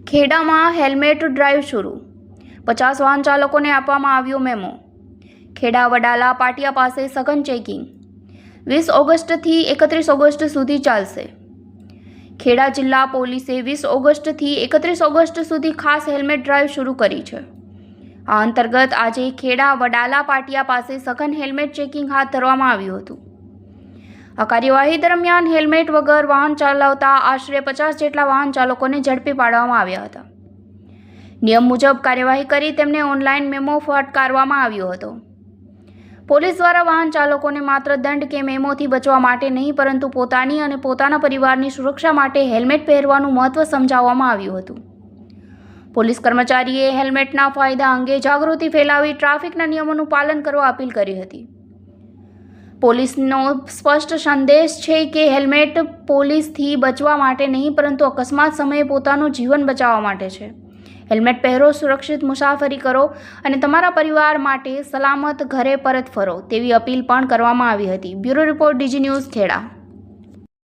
ખેડામાં helmet drive શરૂ, 50 વાહન ચાલકોને આપવામાં આવ્યો મેમો। ખેડા વડાલા પાટિયા પાસે સઘન ચેકિંગ 20 ઓગસ્ટથી 31 ઓગસ્ટ સુધી ચાલશે। ખેડા જિલ્લા પોલીસે 20 ઓગસ્ટથી 31 ઓગસ્ટ સુધી ખાસ હેલ્મેટ ડ્રાઈવ શરૂ કરી છે। આ અંતર્ગત આજે ખેડા વડાલા પાટિયા પાસે સઘન હેલ્મેટ ચેકિંગ હાથ ધરવામાં આવ્યું હતું। આ કાર્યવાહી દરમિયાન હેલ્મેટ વગર વાહન ચલાવતા આશરે 50 જેટલા વાહન ચાલકોને ઝડપી પાડવામાં આવ્યા હતા। નિયમ મુજબ કાર્યવાહી કરી તેમને ઓનલાઈન મેમો ફટકારવામાં આવ્યો હતો। પોલીસ દ્વારા વાહન ચાલકોને માત્ર દંડ કે મેમોથી બચવા માટે નહીં પરંતુ પોતાની અને પોતાના પરિવારની સુરક્ષા માટે હેલ્મેટ પહેરવાનું મહત્વ સમજાવવામાં આવ્યું હતું। પોલીસ કર્મચારીએ હેલ્મેટના ફાયદા અંગે જાગૃતિ ફેલાવી ટ્રાફિકના નિયમોનું પાલન કરવા અપીલ કરી હતી। પોલીસનો સ્પષ્ટ સંદેશ છે કે હેલ્મેટ પોલીસથી બચવા માટે નહીં પરંતુ અકસ્માત સમયે પોતાનું જીવન બચાવવા માટે છે। હેલ્મેટ પહેરો, સુરક્ષિત મુસાફરી કરો અને તમારા પરિવાર માટે સલામત ઘરે પરત ફરો તેવી અપીલ પણ કરવામાં આવી હતી। Bureau report, DG news, Kheda.